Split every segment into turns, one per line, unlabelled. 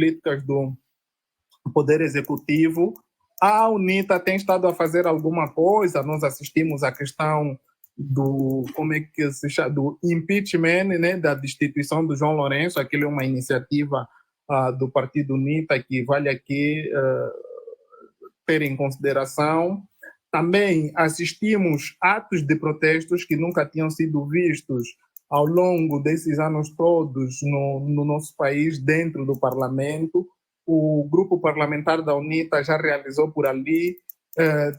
políticas do Poder Executivo. A UNITA tem estado a fazer alguma coisa. Nós assistimos à questão do, como é que se chama, do impeachment, né, da destituição do João Lourenço. Aquilo é uma iniciativa do Partido UNITA que vale aqui ter em consideração. Também assistimos atos de protestos que nunca tinham sido vistos ao longo desses anos todos no nosso país, dentro do parlamento. O grupo parlamentar da UNITA já realizou por ali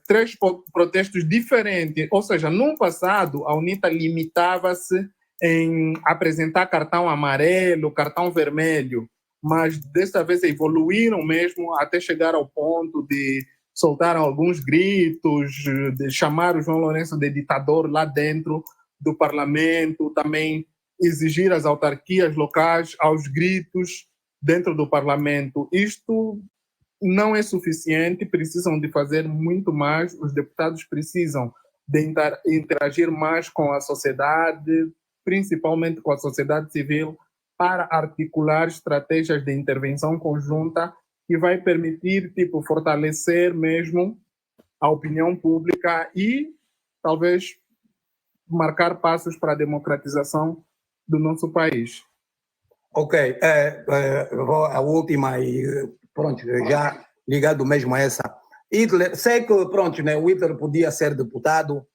3 protestos diferentes, ou seja, no passado a UNITA limitava-se em apresentar cartão amarelo, cartão vermelho, mas desta vez evoluíram mesmo até chegar ao ponto de soltar alguns gritos, de chamar o João Lourenço de ditador lá dentro do parlamento, também exigir às autarquias locais aos gritos dentro do parlamento. Isto não é suficiente, precisam de fazer muito mais, os deputados precisam de interagir mais com a sociedade, principalmente com a sociedade civil, para articular estratégias de intervenção conjunta que vai permitir, fortalecer mesmo a opinião pública e talvez marcar passos para a democratização do nosso país.
Ok, vou a última e pronto, já ligado mesmo a essa. Hitler, sei que pronto, né, o Hitler podia ser deputado,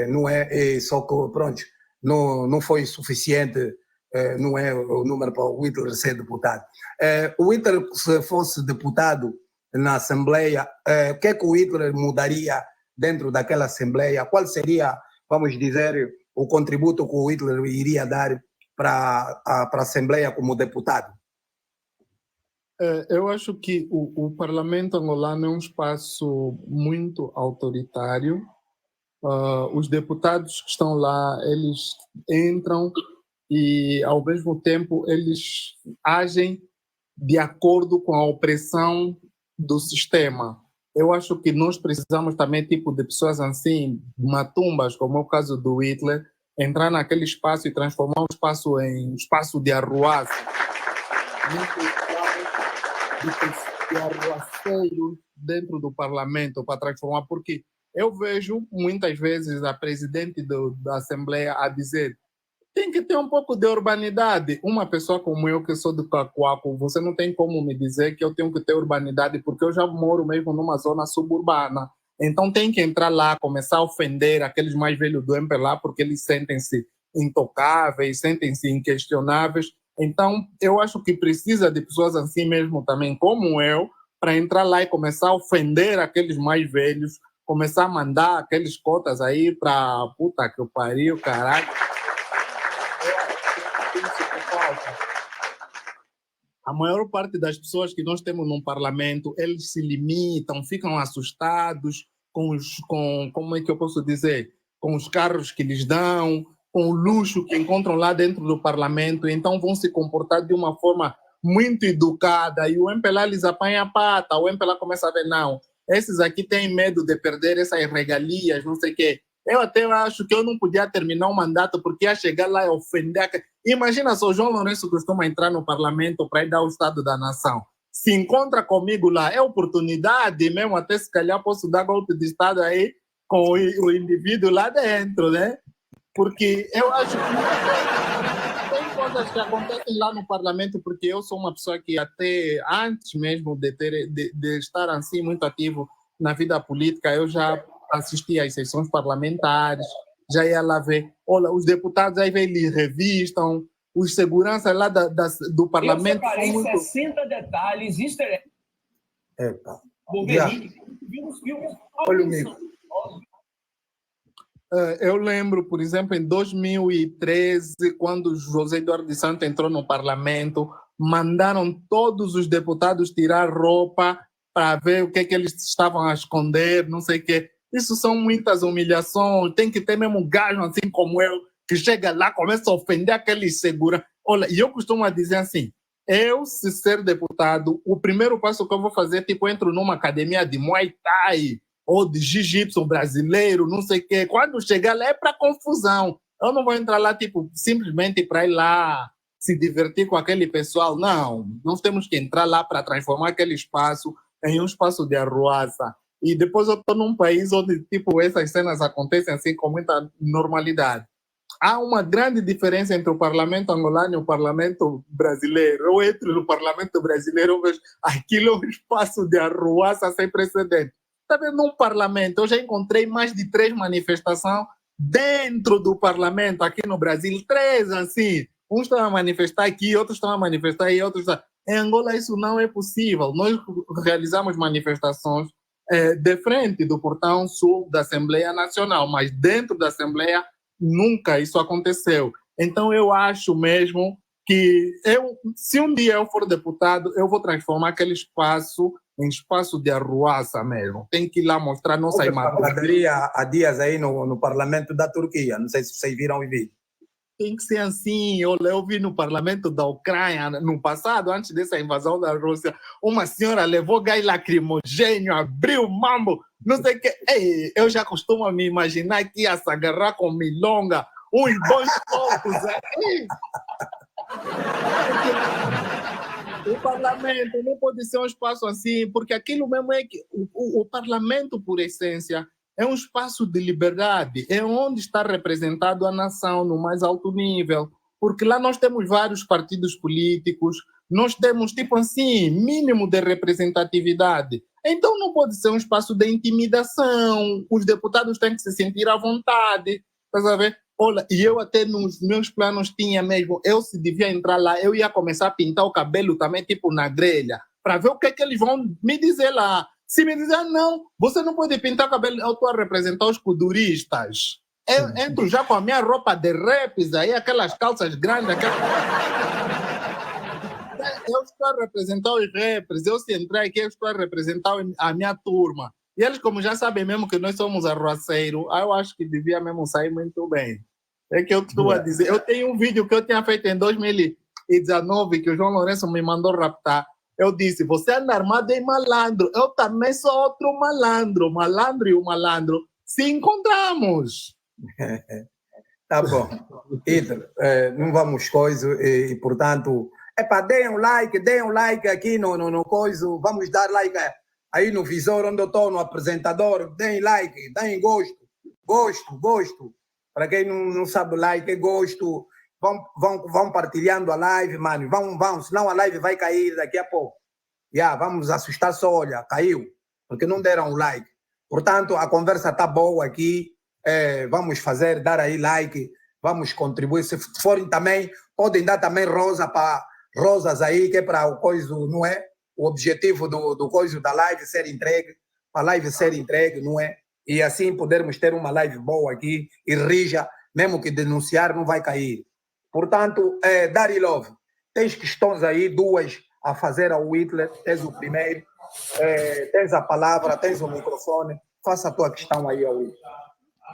não é, só que pronto, não foi suficiente, não é o número para o Hitler ser deputado. O Hitler, se fosse deputado na Assembleia, o que é que o Hitler mudaria dentro daquela Assembleia? Qual seria, vamos dizer, o contributo que o Hitler iria dar para a Assembleia como deputado?
Eu acho que o parlamento angolano é um espaço muito autoritário. Os deputados que estão lá, eles entram e, ao mesmo tempo, eles agem de acordo com a opressão do sistema. Eu acho que nós precisamos também, de pessoas assim, matumbas, como é o caso do Hitler, entrar naquele espaço e transformar o espaço em espaço de arruaça. De arruaceiro dentro do parlamento para transformar, porque eu vejo muitas vezes a presidente da Assembleia a dizer tem que ter um pouco de urbanidade. Uma pessoa como eu, que sou do Cacoaco, você não tem como me dizer que eu tenho que ter urbanidade, porque eu já moro mesmo numa zona suburbana. Então tem que entrar lá, começar a ofender aqueles mais velhos do MPLA, porque eles sentem-se intocáveis, sentem-se inquestionáveis. Então eu acho que precisa de pessoas assim mesmo também, como eu, para entrar lá e começar a ofender aqueles mais velhos, começar a mandar aqueles cotas aí para puta que o pariu, caralho. A maior parte das pessoas que nós temos no parlamento, eles se limitam, ficam assustados como é que eu posso dizer, com os carros que lhes dão, com o luxo que encontram lá dentro do parlamento, então vão se comportar de uma forma muito educada e o MPLA lhes apanha a pata, o MPLA começa a ver, não, esses aqui têm medo de perder essas regalias, não sei o quê. Eu até acho que eu não podia terminar o mandato porque ia chegar lá e ofender. Imagina só, o João Lourenço costuma entrar no parlamento para ir dar o Estado da Nação. Se encontra comigo lá, é oportunidade mesmo, até se calhar posso dar golpe de Estado aí com o indivíduo lá dentro, né? Porque eu acho que tem coisas que acontecem lá no parlamento, porque eu sou uma pessoa que até antes mesmo de estar assim muito ativo na vida política, eu já assisti às sessões parlamentares, já ia lá ver, olha, os deputados aí eles revistam, os seguranças lá do parlamento.
Eu separei 60 detalhes, easter eggs.
Epa.
Olha o meu.
Eu lembro, por exemplo, em 2013, quando José Eduardo de Santos entrou no parlamento, mandaram todos os deputados tirar roupa para ver o que eles estavam a esconder, não sei o quê. Isso são muitas humilhações, tem que ter mesmo um gajo assim como eu, que chega lá, começa a ofender aqueles segurança. Olha, e eu costumo dizer assim, eu, se ser deputado, o primeiro passo que eu vou fazer, entro numa academia de Muay Thai, ou de jiu-jitsu brasileiro, não sei o quê. Quando chegar lá é para confusão. Eu não vou entrar lá, simplesmente para ir lá se divertir com aquele pessoal. Não, nós temos que entrar lá para transformar aquele espaço em um espaço de arruaça. E depois eu estou num país onde, tipo, essas cenas acontecem assim com muita normalidade. Há uma grande diferença entre o parlamento angolano e o parlamento brasileiro. Eu entro no parlamento brasileiro, eu vejo aquilo é um espaço de arruaça sem precedentes. Está vendo um parlamento? Eu já encontrei mais de 3 manifestações dentro do parlamento aqui no Brasil. 3 assim. Uns estão a manifestar aqui, outros estão a manifestar aí, outros estão... Em Angola isso não é possível. Nós realizamos manifestações de frente do portão sul da Assembleia Nacional, mas dentro da Assembleia nunca isso aconteceu. Então eu acho mesmo que se um dia eu for deputado, eu vou transformar aquele espaço em espaço de arruaça mesmo. Tem que ir lá mostrar nossa imagem.
Há dias aí no parlamento da Turquia, não sei se vocês viram o vídeo.
Tem que ser assim. Eu vi no parlamento da Ucrânia, no passado, antes dessa invasão da Rússia, uma senhora levou gás lacrimogênio, abriu mambo, não sei o que. Ei, eu já costumo me imaginar que ia se agarrar com milonga, uns bons poucos. O parlamento não pode ser um espaço assim, porque aquilo mesmo é que o parlamento, por essência, é um espaço de liberdade, é onde está representado a nação no mais alto nível, porque lá nós temos vários partidos políticos, nós temos, tipo assim, mínimo de representatividade. Então não pode ser um espaço de intimidação, os deputados têm que se sentir à vontade, tá a ver? Olha, e eu até nos meus planos tinha mesmo, eu se devia entrar lá, eu ia começar a pintar o cabelo também, tipo na grelha, para ver o que é que eles vão me dizer lá. Se me dizer, não, você não pode pintar o cabelo, eu estou a representar os kuduristas. Eu entro já com a minha roupa de raps aí, aquelas calças grandes, eu estou a representar os rappers, eu se entrar aqui, eu estou a representar a minha turma. E eles, como já sabem mesmo que nós somos arruaceiros, eu acho que devia mesmo sair muito bem. É que eu estou a dizer. Eu tenho um vídeo que eu tinha feito em 2019, que o João Lourenço me mandou raptar. Eu disse, você anda armado em malandro, eu também sou outro malandro. Malandro e o malandro se encontramos.
Tá bom. Ídolo, não vamos coisa e portanto, deem um like aqui no coisa, vamos dar like aí no visor onde eu estou, no apresentador, deem like, deem gosto. Para quem não sabe like, é gosto. Vão partilhando a live, mano. Vão, senão a live vai cair daqui a pouco. Vamos assustar só, olha, caiu. Porque não deram like. Portanto, a conversa está boa aqui. Vamos dar aí like. Vamos contribuir. Se forem também, podem dar também rosas aí, que é para o coisa, não é? O objetivo do coisa da live ser entregue. A live ser entregue, não é? E assim podermos ter uma live boa aqui e rija, mesmo que denunciar não vai cair. Portanto, Dari Love, tens questões aí, 2 a fazer ao Hitler, tens o primeiro, tens a palavra, tens o microfone, faça a tua questão aí ao Hitler.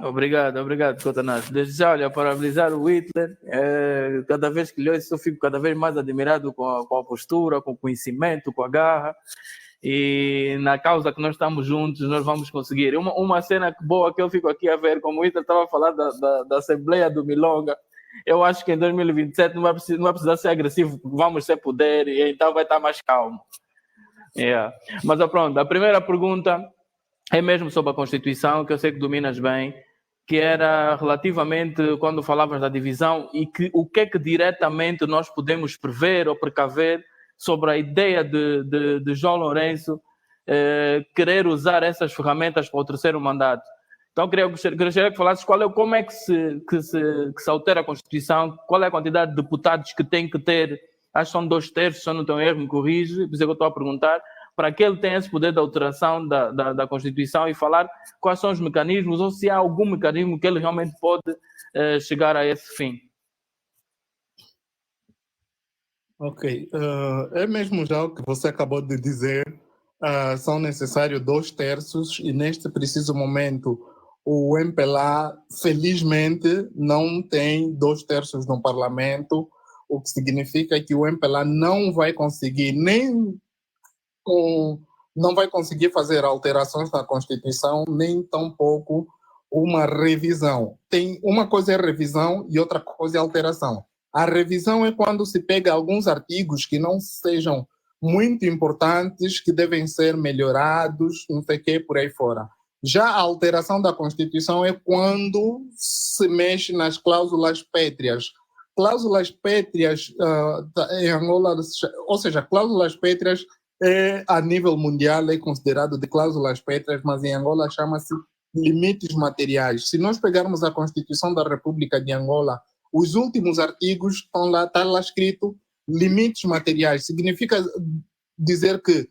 Obrigado, Cotanás. Desde já, olha, parabenizar o Hitler, cada vez que lhe ouço, eu fico cada vez mais admirado com a postura, com o conhecimento, com a garra, e na causa que nós estamos juntos, nós vamos conseguir. Uma cena boa que eu fico aqui a ver, como o Hitler estava a falar da Assembleia do Milonga, eu acho que em 2027 não vai precisar ser agressivo, vamos ser poder, e então vai estar mais calmo. Mas pronto, a primeira pergunta é mesmo sobre a Constituição, que eu sei que dominas bem, que era relativamente quando falavas da divisão e o que é que diretamente nós podemos prever ou precaver sobre a ideia de João Lourenço querer usar essas ferramentas para o terceiro mandato. Então, gostaria que falasses como é que se altera a Constituição, qual é a quantidade de deputados que tem que ter, acho que são 2/3, se eu não estou em erro, me corrige, por isso é que eu estou a perguntar, para que ele tenha esse poder de alteração da Constituição e falar quais são os mecanismos, ou se há algum mecanismo que ele realmente pode chegar a esse fim.
Ok, é mesmo já o que você acabou de dizer, são necessários 2/3 e neste preciso momento o MPLA, felizmente, não tem 2/3 no parlamento, o que significa que o MPLA não vai conseguir não vai conseguir fazer alterações na Constituição, nem tampouco uma revisão. Uma coisa é revisão e outra coisa é alteração. A revisão é quando se pega alguns artigos que não sejam muito importantes, que devem ser melhorados, não sei o que, por aí fora. Já a alteração da Constituição é quando se mexe nas cláusulas pétreas. Cláusulas pétreas em Angola, ou seja, cláusulas pétreas a nível mundial é considerado de cláusulas pétreas, mas em Angola chama-se limites materiais. Se nós pegarmos a Constituição da República de Angola, os últimos artigos estão lá, está lá escrito limites materiais. Significa dizer que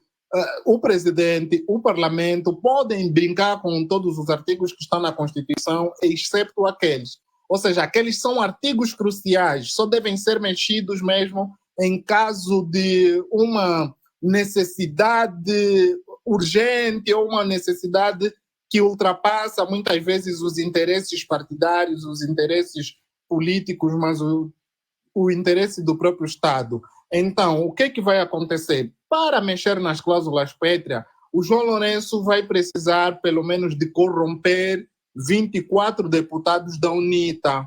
o presidente, o parlamento podem brincar com todos os artigos que estão na Constituição, exceto aqueles. Ou seja, aqueles são artigos cruciais, só devem ser mexidos mesmo em caso de uma necessidade urgente ou uma necessidade que ultrapassa muitas vezes os interesses partidários, os interesses políticos, mas o interesse do próprio Estado. Então, o que é que vai acontecer? Para mexer nas cláusulas pétreas, o João Lourenço vai precisar, pelo menos, de corromper 24 deputados da UNITA.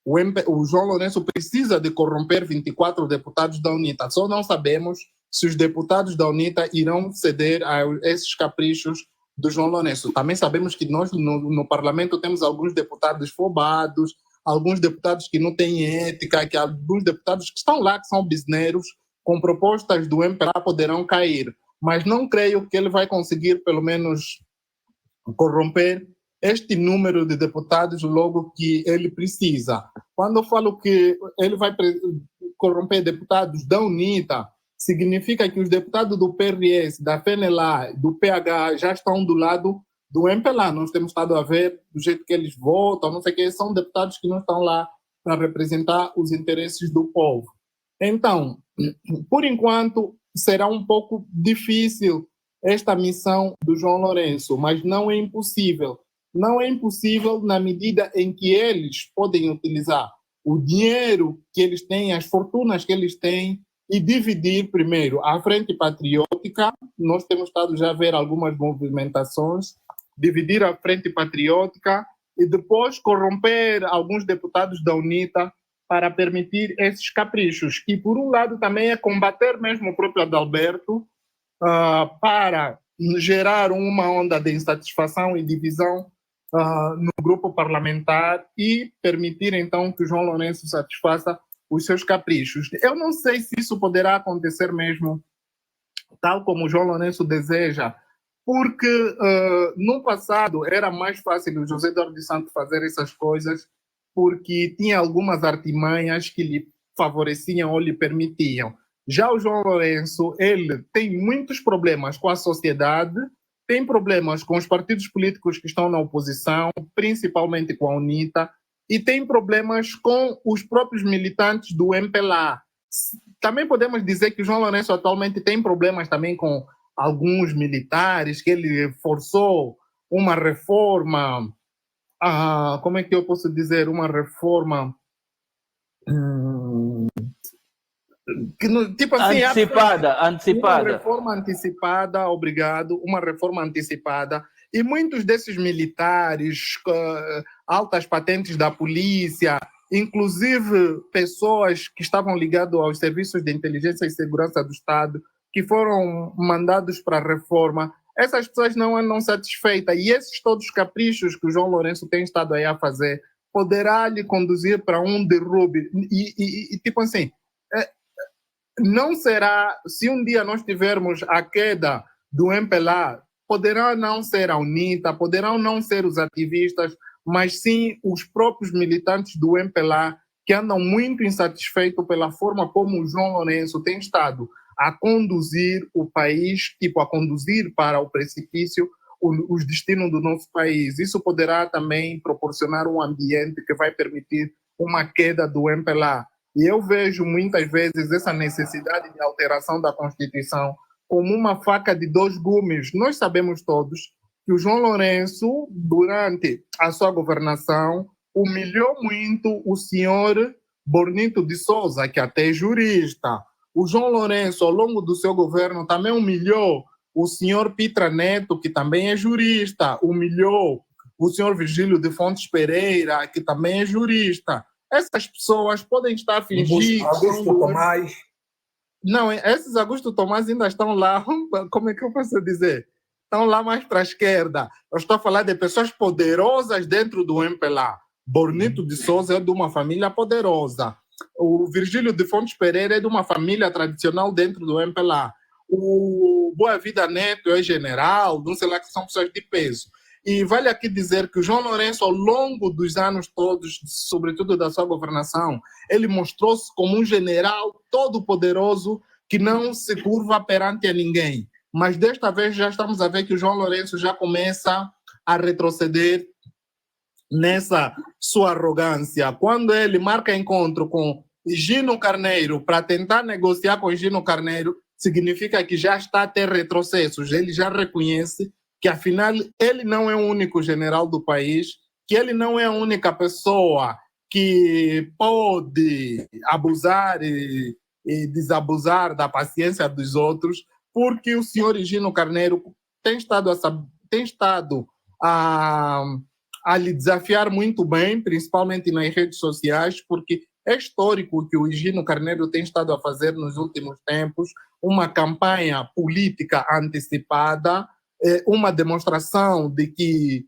O João Lourenço precisa de corromper 24 deputados da UNITA. Só não sabemos se os deputados da UNITA irão ceder a esses caprichos do João Lourenço. Também sabemos que nós, no parlamento, temos alguns deputados fobados, alguns deputados que não têm ética, que alguns deputados que estão lá, que são bisneiros, com propostas do MPLA poderão cair. Mas não creio que ele vai conseguir, pelo menos, corromper este número de deputados logo que ele precisa. Quando eu falo que ele vai corromper deputados da UNITA, significa que os deputados do PRS, da FNLA, do PH já estão do lado do MPLA. Nós temos estado a ver do jeito que eles votam, não sei o que, são deputados que não estão lá para representar os interesses do povo. Então, por enquanto, será um pouco difícil esta missão do João Lourenço, mas não é impossível. Não é impossível na medida em que eles podem utilizar o dinheiro que eles têm, as fortunas que eles têm, e dividir primeiro a Frente Patriótica. Nós temos estado já a ver algumas movimentações, dividir a Frente Patriótica e depois corromper alguns deputados da UNITA para permitir esses caprichos. E, por um lado, também é combater mesmo o próprio Adalberto para gerar uma onda de insatisfação e divisão no grupo parlamentar e permitir, então, que o João Lourenço satisfaça os seus caprichos. Eu não sei se isso poderá acontecer mesmo tal como o João Lourenço deseja, porque no passado era mais fácil o José Eduardo dos Santos fazer essas coisas porque tinha algumas artimanhas que lhe favoreciam ou lhe permitiam. Já o João Lourenço, ele tem muitos problemas com a sociedade, tem problemas com os partidos políticos que estão na oposição, principalmente com a UNITA, e tem problemas com os próprios militantes do MPLA. Também podemos dizer que o João Lourenço atualmente tem problemas também com alguns militares, que ele forçou uma reforma, como é que eu posso dizer, uma reforma tipo assim,
antecipada.
Uma reforma antecipada, obrigado, uma reforma antecipada. E muitos desses militares, altas patentes da polícia, inclusive pessoas que estavam ligadas aos serviços de inteligência e segurança do Estado, que foram mandados para a reforma, essas pessoas não andam satisfeitas. E esses todos os caprichos que o João Lourenço tem estado aí a fazer, poderá lhe conduzir para um derrube. E tipo assim, não será, se um dia nós tivermos a queda do MPLA, poderá não ser a UNITA, poderão não ser os ativistas, mas sim os próprios militantes do MPLA que andam muito insatisfeitos pela forma como o João Lourenço tem estado a conduzir o país, tipo, a conduzir para o precipício os destinos do nosso país. Isso poderá também proporcionar um ambiente que vai permitir uma queda do MPLA. E eu vejo muitas vezes essa necessidade de alteração da Constituição como uma faca de dois gumes. Nós sabemos todos que o João Lourenço, durante a sua governação, humilhou muito o senhor Bornito de Souza, que até é jurista. O João Lourenço, ao longo do seu governo, também humilhou o senhor Pitra Neto, que também é jurista, humilhou o senhor Virgílio de Fontes Pereira, que também é jurista. essas pessoas podem estar a fingir...
Augusto Tomás.
Não, esses Augusto Tomás ainda estão lá, como é que eu posso dizer? Estão lá mais para a esquerda. Eu estou a falar de pessoas poderosas dentro do MPLA. Bornito de Souza é de uma família poderosa. O Virgílio de Fontes Pereira é de uma família tradicional dentro do MPLA. O Boa Vida Neto é general, não sei lá, que são pessoas de peso. E vale aqui dizer que o João Lourenço, ao longo dos anos todos, sobretudo da sua governação, ele mostrou-se como um general todo poderoso que não se curva perante a ninguém. Mas desta vez já estamos a ver que o João Lourenço já começa a retroceder nessa sua arrogância. Quando ele marca encontro com Gino Carneiro para tentar negociar com Gino Carneiro, significa que já está a ter retrocessos. Ele já reconhece que, afinal, ele não é o único general do país, que ele não é a única pessoa que pode abusar e desabusar da paciência dos outros, porque o senhor Gino Carneiro tem estado a lhe desafiar muito bem, principalmente nas redes sociais, porque é histórico que o Gino Carneiro tem estado a fazer nos últimos tempos uma campanha política antecipada, uma demonstração de que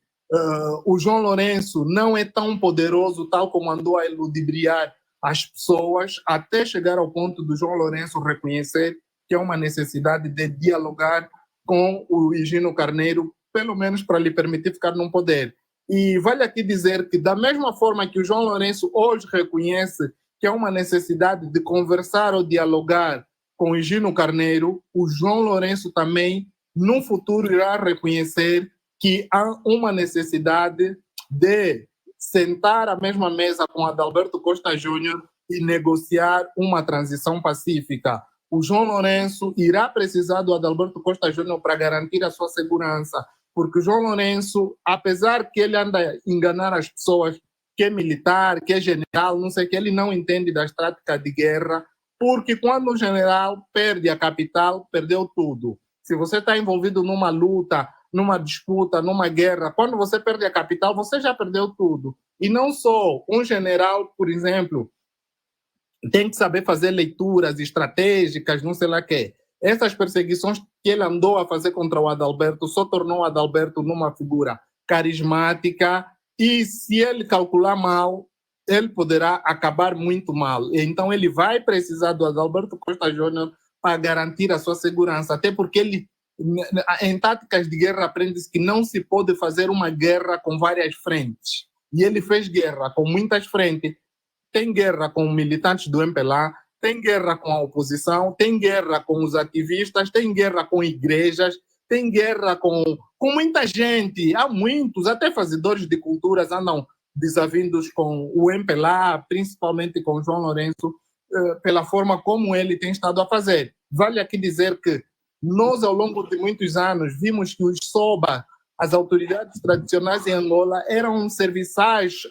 o João Lourenço não é tão poderoso, tal como andou a ludibriar as pessoas, até chegar ao ponto do João Lourenço reconhecer que é uma necessidade de dialogar com o Gino Carneiro, pelo menos para lhe permitir ficar no poder. E vale aqui dizer que, da mesma forma que o João Lourenço hoje reconhece que é uma necessidade de conversar ou dialogar com o Gino Carneiro, o João Lourenço também, no futuro, irá reconhecer que há uma necessidade de sentar à mesma mesa com Adalberto Costa Júnior e negociar uma transição pacífica. O João Lourenço irá precisar do Adalberto Costa Júnior para garantir a sua segurança, porque o João Lourenço, apesar que ele anda a enganar as pessoas, que é militar, que é general, não sei o que, ele não entende das táticas de guerra, porque quando o general perde a capital, perdeu tudo. Se você está envolvido numa luta, numa disputa, numa guerra, quando você perde a capital, você já perdeu tudo. E não só um general, por exemplo, tem que saber fazer leituras estratégicas, não sei lá o quê. Essas perseguições que ele andou a fazer contra o Adalberto só tornou o Adalberto numa figura carismática, e se ele calcular mal, ele poderá acabar muito mal. Então ele vai precisar do Adalberto Costa Júnior para garantir a sua segurança, até porque ele, em táticas de guerra, aprende-se que não se pode fazer uma guerra com várias frentes. E ele fez guerra com muitas frentes. Tem guerra com militantes do MPLA, tem guerra com a oposição, tem guerra com os ativistas, tem guerra com igrejas, tem guerra com muita gente. Há muitos, até fazedores de culturas andam desavindos com o MPLA, principalmente com João Lourenço, pela forma como ele tem estado a fazer. Vale aqui dizer que nós, ao longo de muitos anos, vimos que os SOBA, as autoridades tradicionais em Angola, eram serviçais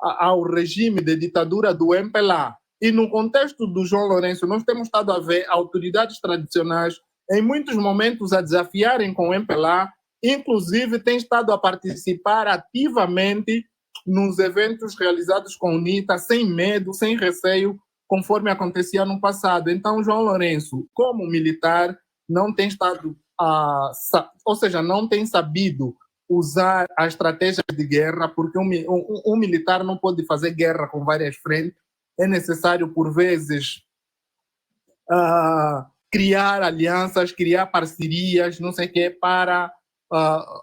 ao regime de ditadura do MPLA. E no contexto do João Lourenço, nós temos estado a ver autoridades tradicionais, em muitos momentos, a desafiarem com o MPLA, inclusive têm estado a participar ativamente nos eventos realizados com o NITA, sem medo, sem receio, conforme acontecia no passado. Então, João Lourenço, como militar, não tem estado, ou seja, não tem sabido usar a estratégia de guerra, porque um militar não pode fazer guerra com várias frentes. É necessário, por vezes, criar alianças, criar parcerias, não sei o quê, para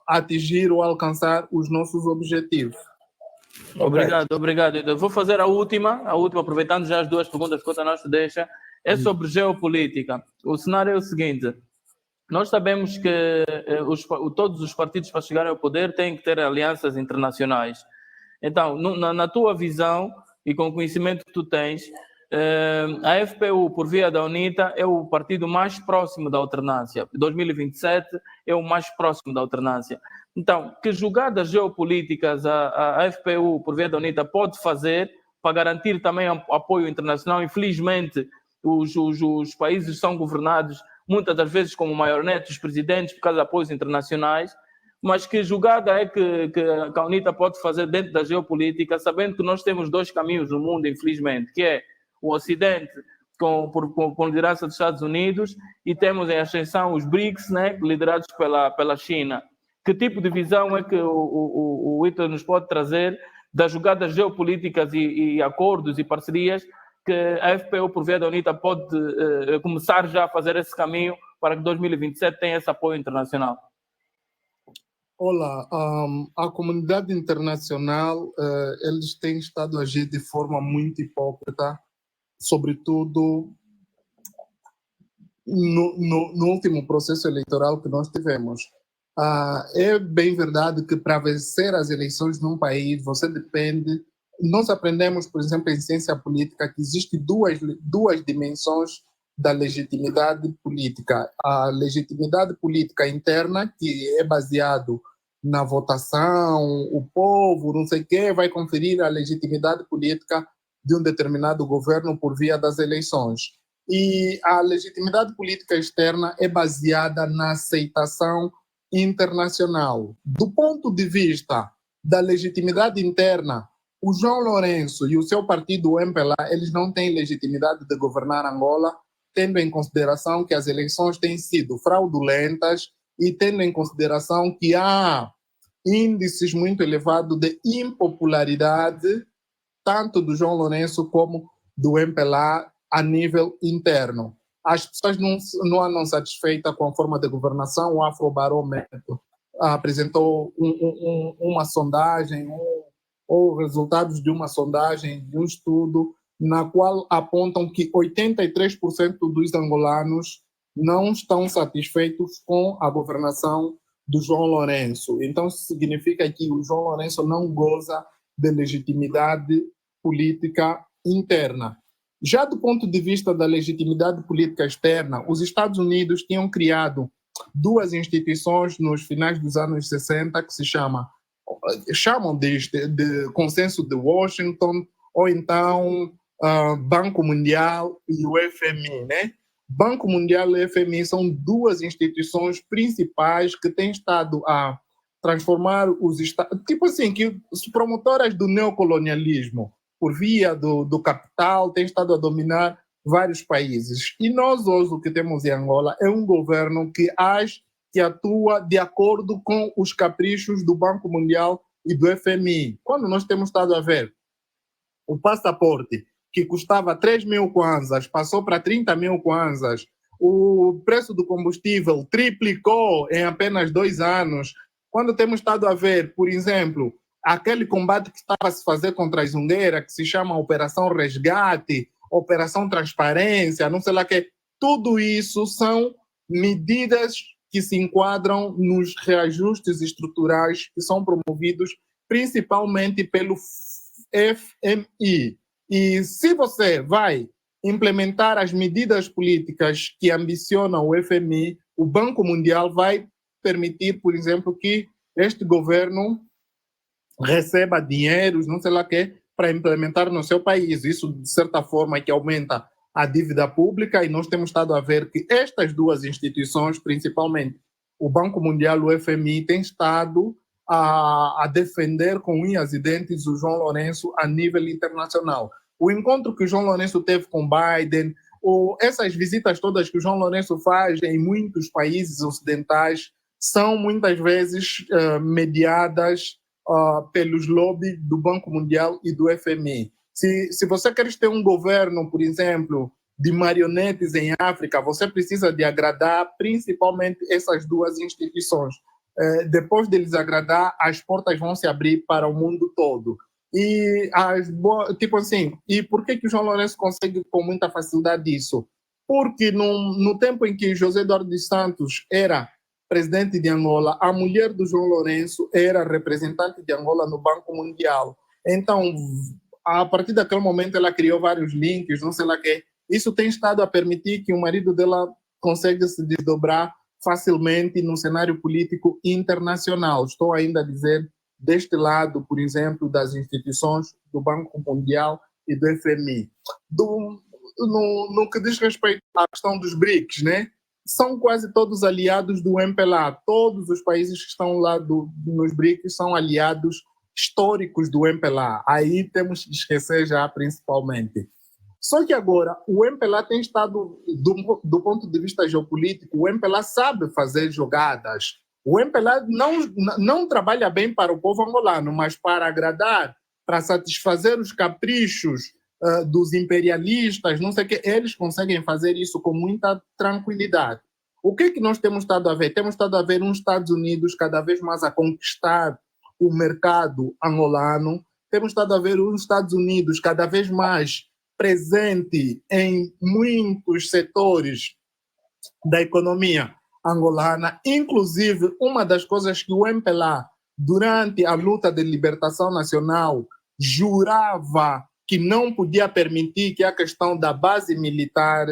atingir ou alcançar os nossos objetivos.
Obrigado. Eu vou fazer a última, aproveitando já as duas perguntas que o Nosso deixa, é sobre geopolítica. O cenário é o seguinte: nós sabemos que todos os partidos, para chegarem ao poder, têm que ter alianças internacionais. Então, na tua visão e com o conhecimento que tu tens, a FPU, por via da UNITA, é o partido mais próximo da alternância. 2027 é o mais próximo da alternância. Então, que jogadas geopolíticas a FPU, por via da UNITA, pode fazer para garantir também apoio internacional? Infelizmente, os países são governados muitas das vezes como marionetes, presidentes, por causa de apoios internacionais, mas que jogada é que a UNITA pode fazer dentro da geopolítica, sabendo que nós temos dois caminhos no mundo, infelizmente, que é o Ocidente com liderança dos Estados Unidos e temos em ascensão os BRICS, né, liderados pela China. Que tipo de visão é que o Hitler nos pode trazer das jogadas geopolíticas e acordos e parcerias que a FPU, por via da UNITA, pode começar já a fazer esse caminho para que 2027 tenha esse apoio internacional?
Olá, a comunidade internacional, eles têm estado a agir de forma muito hipócrita, sobretudo no último processo eleitoral que nós tivemos. É bem verdade que para vencer as eleições num país, você depende... Nós aprendemos, por exemplo, em ciência política, que existem duas dimensões da legitimidade política. A legitimidade política interna, que é baseado na votação, o povo, não sei o quê, vai conferir a legitimidade política de um determinado governo por via das eleições. E a legitimidade política externa é baseada na aceitação internacional. Do ponto de vista da legitimidade interna, o João Lourenço e o seu partido, o MPLA, eles não têm legitimidade de governar Angola, tendo em consideração que as eleições têm sido fraudulentas e tendo em consideração que há índices muito elevados de impopularidade, tanto do João Lourenço como do MPLA a nível interno. As pessoas não andam satisfeitas com a forma de governação. O Afrobarômetro apresentou uma sondagem, ou resultados de uma sondagem, de um estudo, na qual apontam que 83% dos angolanos não estão satisfeitos com a governação do João Lourenço. Então, isso significa que o João Lourenço não goza de legitimidade política interna. Já do ponto de vista da legitimidade política externa, os Estados Unidos tinham criado duas instituições nos finais dos anos 60 que chamam de Consenso de Washington, ou então Banco Mundial e o FMI, né? Banco Mundial e FMI são duas instituições principais que têm estado a transformar os Estados, tipo assim, que promotoras do neocolonialismo, por via do capital, têm estado a dominar vários países. E nós hoje o que temos em Angola é um governo que age, que atua de acordo com os caprichos do Banco Mundial e do FMI. Quando nós temos estado a ver o passaporte, que custava 3.000 kwanzas, passou para 30.000 kwanzas, o preço do combustível triplicou em apenas 2 anos. Quando temos estado a ver, por exemplo, aquele combate que estava a se fazer contra a Zungueira, que se chama Operação Resgate, Operação Transparência, não sei lá o que, tudo isso são medidas que se enquadram nos reajustes estruturais que são promovidos principalmente pelo FMI. E se você vai implementar as medidas políticas que ambicionam o FMI, o Banco Mundial vai permitir, por exemplo, que este governo receba dinheiros, não sei lá o que, para implementar no seu país. Isso, de certa forma, é que aumenta a dívida pública, e nós temos estado a ver que estas duas instituições, principalmente o Banco Mundial e o FMI, têm estado a defender com unhas e dentes o João Lourenço a nível internacional. O encontro que o João Lourenço teve com Biden, ou essas visitas todas que o João Lourenço faz em muitos países ocidentais, são muitas vezes mediadas pelos lobbies do Banco Mundial e do FMI. Se você quer ter um governo, por exemplo, de marionetes em África, você precisa de agradar principalmente essas duas instituições. Depois de lhes agradar, as portas vão se abrir para o mundo todo. E, tipo assim, e por que o João Lourenço consegue com muita facilidade isso? Porque no tempo em que José Eduardo dos Santos era presidente de Angola, a mulher do João Lourenço era representante de Angola no Banco Mundial. Então, a partir daquele momento, ela criou vários links, não sei lá o que. Isso tem estado a permitir que o marido dela consiga se desdobrar facilmente no cenário político internacional. Estou ainda a dizer deste lado, por exemplo, das instituições do Banco Mundial e do FMI. No que diz respeito à questão dos BRICS, né? são quase todos aliados do MPLA. Todos os países que estão lá nos BRICS são aliados históricos do MPLA. Aí temos que esquecer já principalmente. Só que agora o MPLA tem estado, do ponto de vista geopolítico, o MPLA sabe fazer jogadas. O MPLA não trabalha bem para o povo angolano, mas para agradar, para satisfazer os caprichos dos imperialistas, não sei o que, eles conseguem fazer isso com muita tranquilidade. O que é que nós temos estado a ver? Temos estado a ver uns Estados Unidos cada vez mais a conquistar o mercado angolano, temos estado a ver os Estados Unidos cada vez mais presente em muitos setores da economia angolana, inclusive uma das coisas que o MPLA, durante a luta de libertação nacional, jurava que não podia permitir, que a questão da base militar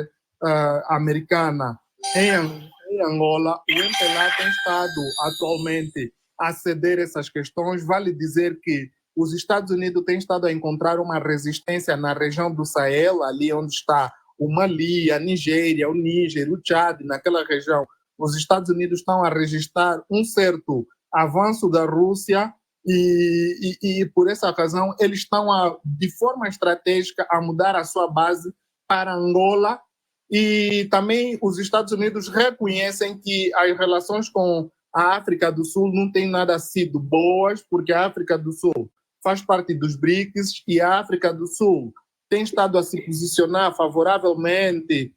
americana em Angola, o MPLA tem estado atualmente a ceder essas questões. Vale dizer que os Estados Unidos têm estado a encontrar uma resistência na região do Sahel, ali onde está o Mali, a Nigéria, o Níger, o Tchad, naquela região. Os Estados Unidos estão a registrar um certo avanço da Rússia e por essa razão eles estão de forma estratégica a mudar a sua base para Angola, e também os Estados Unidos reconhecem que as relações com a África do Sul não têm nada sido boas, porque a África do Sul faz parte dos BRICS e a África do Sul tem estado a se posicionar favoravelmente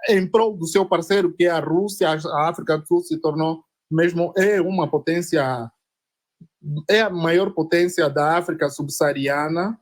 em prol do seu parceiro, que é a Rússia. A África do Sul se tornou mesmo uma potência, é a maior potência da África subsaariana,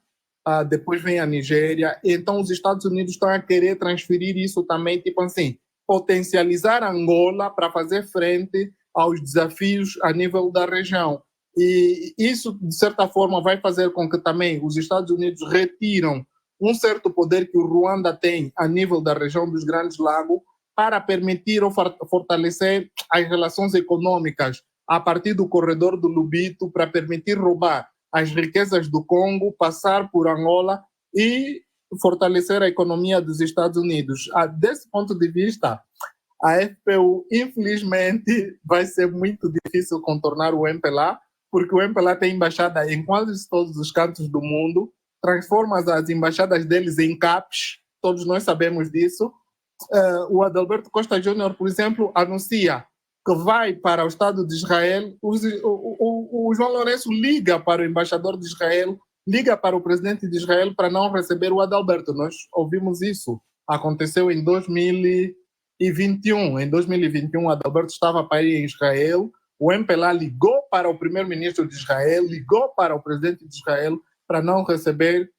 depois vem a Nigéria. Então os Estados Unidos estão a querer transferir isso também, tipo assim, potencializar Angola para fazer frente aos desafios a nível da região. E isso, de certa forma, vai fazer com que também os Estados Unidos retiram um certo poder que o Ruanda tem a nível da região dos Grandes Lagos, para permitir ou fortalecer as relações econômicas a partir do corredor do Lubito, para permitir roubar as riquezas do Congo, passar por Angola e fortalecer a economia dos Estados Unidos. Desse ponto de vista, a FPU, infelizmente, vai ser muito difícil contornar o MPLA, porque o MPLA tem embaixada em quase todos os cantos do mundo, transforma as embaixadas deles em CAPs, todos nós sabemos disso. O Adalberto Costa Júnior, por exemplo, anuncia que vai para o Estado de Israel. O João Lourenço liga para o embaixador de Israel, liga para o presidente de Israel para não receber o Adalberto. Nós ouvimos isso. Aconteceu em 2021. Em 2021, o Adalberto estava para ir em Israel. O MPLA ligou para o primeiro-ministro de Israel, ligou para o presidente de Israel para não receber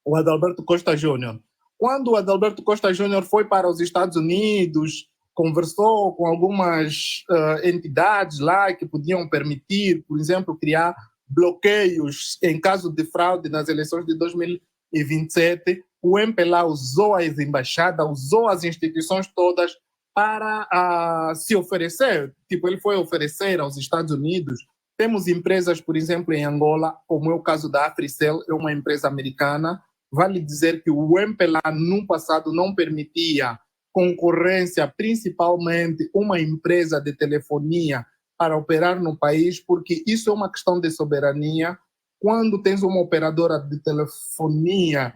o Adalberto Costa Júnior. Quando o Adalberto Costa Júnior foi para os Estados Unidos, conversou com algumas entidades lá que podiam permitir, por exemplo, criar bloqueios em caso de fraude nas eleições de 2027, o MPLA usou as embaixadas, usou as instituições todas para se oferecer. Tipo, ele foi oferecer aos Estados Unidos. Temos empresas, por exemplo, em Angola, como é o caso da Africell, é uma empresa americana. Vale dizer que o MPLA, no passado, não permitia concorrência, principalmente uma empresa de telefonia, para operar no país, porque isso é uma questão de soberania. Quando tens uma operadora de telefonia,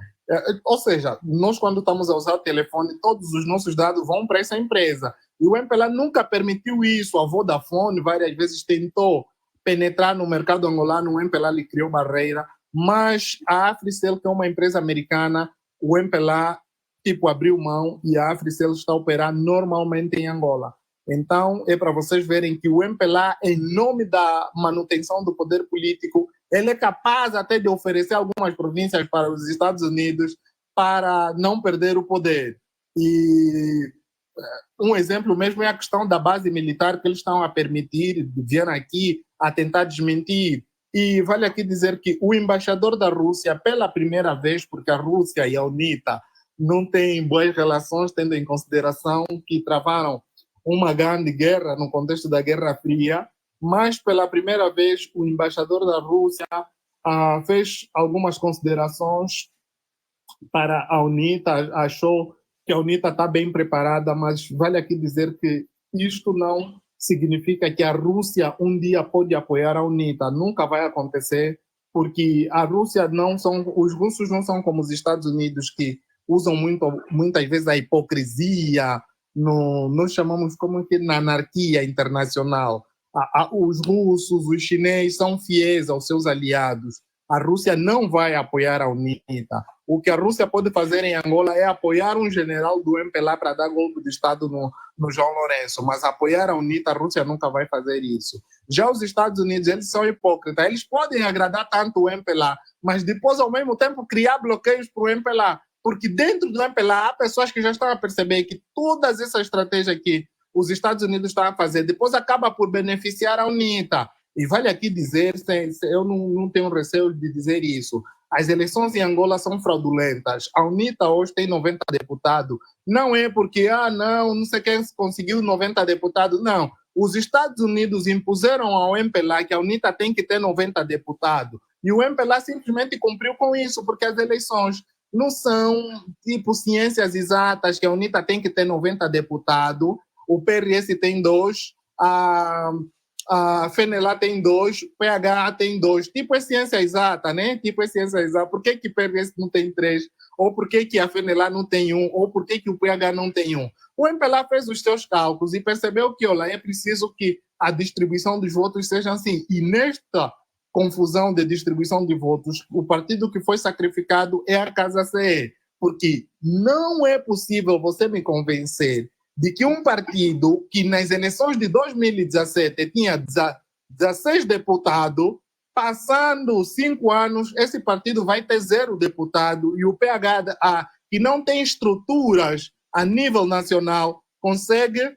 ou seja, nós quando estamos a usar o telefone, todos os nossos dados vão para essa empresa. E o MPLA nunca permitiu isso. A Vodafone várias vezes tentou penetrar no mercado angolano, o MPLA lhe criou barreira. Mas a Africell, que é uma empresa americana, o MPLA abriu mão e a Africell está a operar normalmente em Angola. Então, é para vocês verem que o MPLA, em nome da manutenção do poder político, ele é capaz até de oferecer algumas províncias para os Estados Unidos para não perder o poder. E um exemplo mesmo é a questão da base militar que eles estão a permitir, vieram aqui a tentar desmentir. E vale aqui dizer que o embaixador da Rússia, pela primeira vez, porque a Rússia e a UNITA não têm boas relações, tendo em consideração que travaram uma grande guerra no contexto da Guerra Fria, mas pela primeira vez o embaixador da Rússia fez algumas considerações para a UNITA, achou que a UNITA está bem preparada, mas vale aqui dizer que isto não significa que a Rússia um dia pode apoiar a UNITA. Nunca vai acontecer, porque a Rússia não são, os russos não são como os Estados Unidos, que usam muitas vezes a hipocrisia, nós chamamos como que na anarquia internacional. Os russos, os chineses são fiéis aos seus aliados. A Rússia não vai apoiar a UNITA. O que a Rússia pode fazer em Angola é apoiar um general do MPLA para dar golpe de Estado no João Lourenço, mas apoiar a UNITA, a Rússia nunca vai fazer isso. Já os Estados Unidos, eles são hipócritas. Eles podem agradar tanto o MPLA, mas depois, ao mesmo tempo, criar bloqueios para o MPLA. Porque dentro do MPLA há pessoas que já estão a perceber que todas essas estratégias que os Estados Unidos estão a fazer, depois acaba por beneficiar a UNITA. E vale aqui dizer, eu não tenho receio de dizer isso, as eleições em Angola são fraudulentas. A UNITA hoje tem 90 deputados. Não é porque, não sei quem conseguiu 90 deputados. Não. Os Estados Unidos impuseram ao MPLA que a UNITA tem que ter 90 deputados. E o MPLA simplesmente cumpriu com isso, porque as eleições não são tipo ciências exatas, que a UNITA tem que ter 90 deputados, o PRS tem 2, a FENELA tem 2, o PH tem 2. Tipo é ciência exata, né? Tipo é ciência exata. Por que o PRS não tem 3? Ou por que a FENELA não tem 1? Ou por que o PH não tem 1? O MPLA fez os seus cálculos e percebeu que, olha, é preciso que a distribuição dos votos seja assim. E nesta confusão de distribuição de votos, o partido que foi sacrificado é a Casa CE. Porque não é possível você me convencer de que um partido que nas eleições de 2017 tinha 16 deputados, passando 5 anos, esse partido vai ter 0 deputado, e o PH, que não tem estruturas a nível nacional, consegue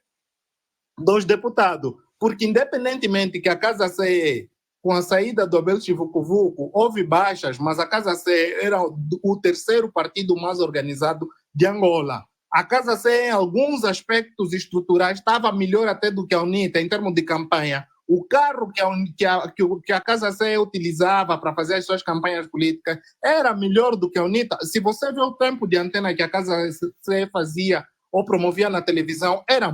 2 deputados. Porque independentemente que a Casa CE, com a saída do Abel Chivucovuco, houve baixas, mas a Casa CE era o terceiro partido mais organizado de Angola. A Casa CE, em alguns aspectos estruturais, estava melhor até do que a UNITA, em termos de campanha. O carro que a Casa CE utilizava para fazer as suas campanhas políticas era melhor do que a UNITA. Se você vê o tempo de antena que a Casa CE fazia ou promovia na televisão, era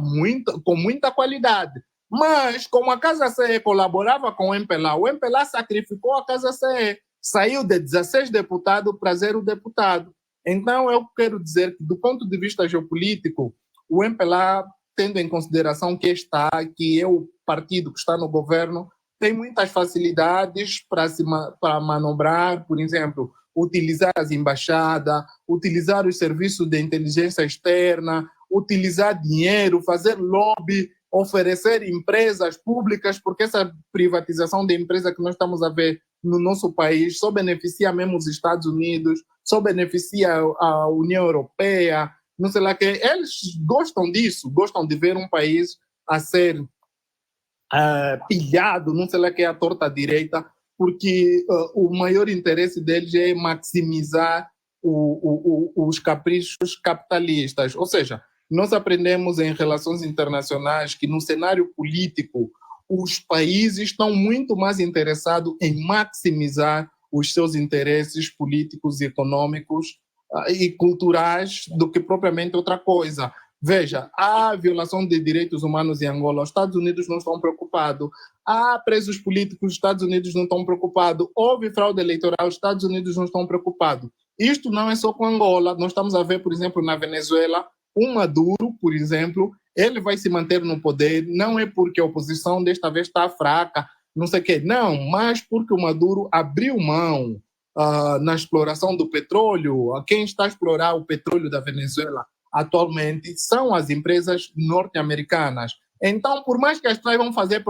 com muita qualidade. Mas, como a Casa CE colaborava com o MPLA sacrificou a Casa CE, saiu de 16 deputados para 0 deputado. Então, eu quero dizer que, do ponto de vista geopolítico, o MPLA, tendo em consideração que é o partido que está no governo, tem muitas facilidades para manobrar, por exemplo, utilizar as embaixadas, utilizar os serviços de inteligência externa, utilizar dinheiro, fazer lobby, oferecer empresas públicas, porque essa privatização de empresa que nós estamos a ver no nosso país só beneficia mesmo os Estados Unidos, só beneficia a União Europeia, não sei lá que. Eles gostam disso, gostam de ver um país a ser pilhado, não sei lá que é a torta direita, porque o maior interesse deles é maximizar os caprichos capitalistas. Ou seja, nós aprendemos em relações internacionais que no cenário político os países estão muito mais interessados em maximizar os seus interesses políticos, econômicos e culturais do que propriamente outra coisa. Veja, há violação de direitos humanos em Angola, os Estados Unidos não estão preocupados. Há presos políticos, os Estados Unidos não estão preocupados. Houve fraude eleitoral, os Estados Unidos não estão preocupados. Isto não é só com Angola. Nós estamos a ver, por exemplo, na Venezuela, o Maduro, por exemplo, ele vai se manter no poder, não é porque a oposição desta vez está fraca, não sei o quê, não, mas porque o Maduro abriu mão na exploração do petróleo. Quem está a explorar o petróleo da Venezuela atualmente são as empresas norte-americanas. Então, por mais que as pessoas vão fazer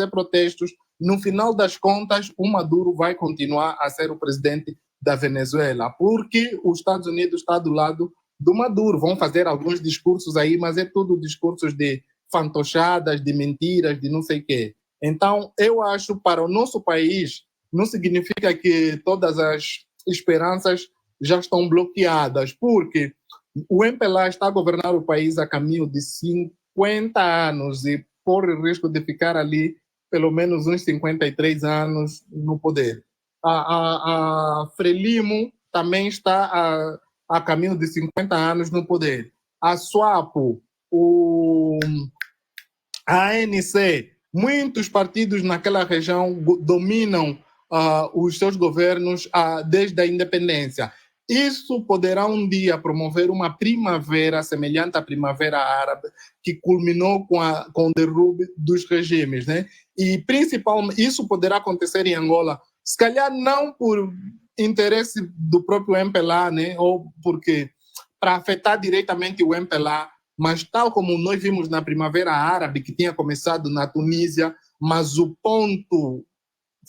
protestos, no final das contas, o Maduro vai continuar a ser o presidente da Venezuela, porque os Estados Unidos está do lado do Maduro. Vão fazer alguns discursos aí, mas é tudo discursos de fantochadas, de mentiras, de não sei o quê. Então, eu acho, para o nosso país, não significa que todas as esperanças já estão bloqueadas, porque o MPLA está a governar o país a caminho de 50 anos e corre o risco de ficar ali pelo menos uns 53 anos no poder. A Frelimo também está a caminho de 50 anos no poder. A SWAPO, a ANC, muitos partidos naquela região dominam os seus governos desde a independência. Isso poderá um dia promover uma primavera semelhante à Primavera Árabe, que culminou com o derrube dos regimes, né? E principalmente isso poderá acontecer em Angola, se calhar não por interesse do próprio MPLA, né? Ou porque para afetar diretamente o MPLA, mas tal como nós vimos na Primavera Árabe, que tinha começado na Tunísia, mas o ponto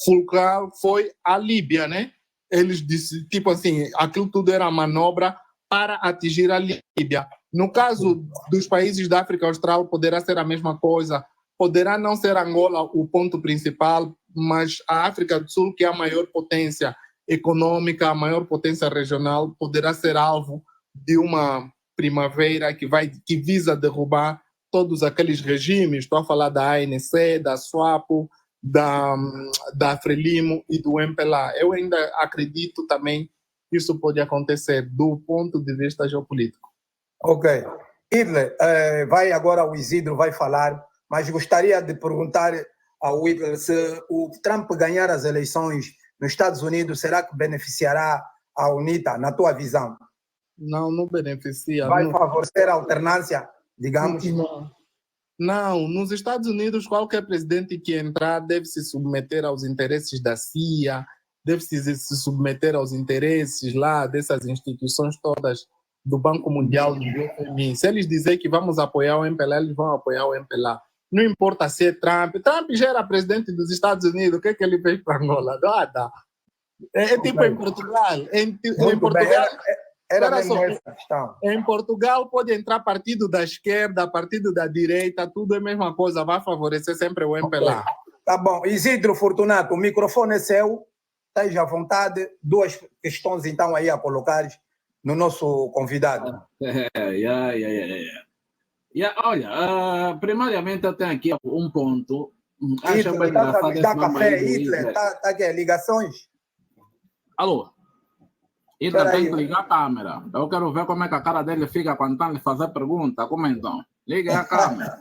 fulcral foi a Líbia, né? Eles disseram, tipo assim, aquilo tudo era manobra para atingir a Líbia. No caso dos países da África Austral, poderá ser a mesma coisa. Poderá não ser Angola o ponto principal, mas a África do Sul, que é a maior potência econômica, a maior potência regional, poderá ser alvo de uma primavera que visa derrubar todos aqueles regimes. Estou a falar da ANC, da SWAPO, da Frelimo e do MPLA. Eu ainda acredito também que isso pode acontecer do ponto de vista geopolítico.
Ok. Hitler, vai agora o Isidro, vai falar, mas gostaria de perguntar ao Hitler se o Trump ganhar as eleições nos Estados Unidos, será que beneficiará a UNITA, na tua visão?
Não beneficia.
Vai favorecer a alternância, digamos?
Não, nos Estados Unidos, qualquer presidente que entrar deve se submeter aos interesses da CIA, deve se submeter aos interesses lá dessas instituições todas, do Banco Mundial, do FMI. Se eles dizerem que vamos apoiar o MPLA, eles vão apoiar o MPLA. Não importa se é Trump. Trump já era presidente dos Estados Unidos, o que é que ele fez para Angola? Nada. É tipo em Portugal. Em Portugal...
Era mesmo essa questão.
Em Portugal pode entrar partido da esquerda, partido da direita, tudo é a mesma coisa, vai favorecer sempre o MPLA.
Okay. Tá bom. Isidro Fortunato, o microfone é seu, esteja à vontade. Duas questões então aí a colocar no nosso convidado.
Olha, primariamente eu tenho aqui um ponto.
Hitler, está a dar café, Hitler? Está aqui, ligações?
Alô? Hitler tem que ligar a câmera. Eu quero ver como é que a cara dele fica quando está a lhe fazer pergunta. Como então? Liga a câmera.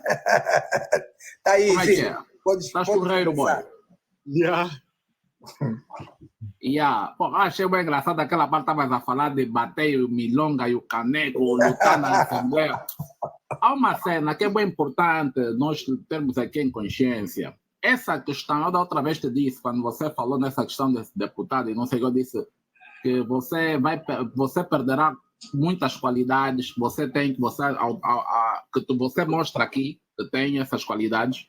Tá aí,
como é que é? Está escorreiro, boy. Pô, achei bem engraçado aquela parte que estavas a falar de bater o milonga e o caneco, lutar na Assembleia. Há uma cena que é bem importante nós termos aqui em consciência. Essa questão, eu da outra vez te disse, quando você falou nessa questão desse deputado, e não sei o que eu disse, que você perderá muitas qualidades, você mostra aqui que tem essas qualidades.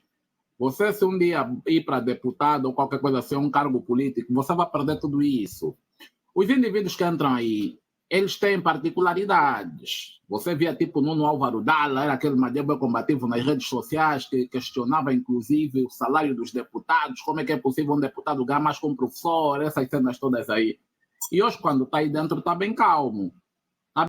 Você, se um dia ir para deputado ou qualquer coisa assim, um cargo político, você vai perder tudo isso. Os indivíduos que entram aí, eles têm particularidades. Você via tipo Nuno Álvaro Dalla, era aquele madebo combativo nas redes sociais que questionava inclusive o salário dos deputados, como é que é possível um deputado ganhar mais que um professor, essas cenas todas aí. E hoje, quando está aí dentro, está bem calmo.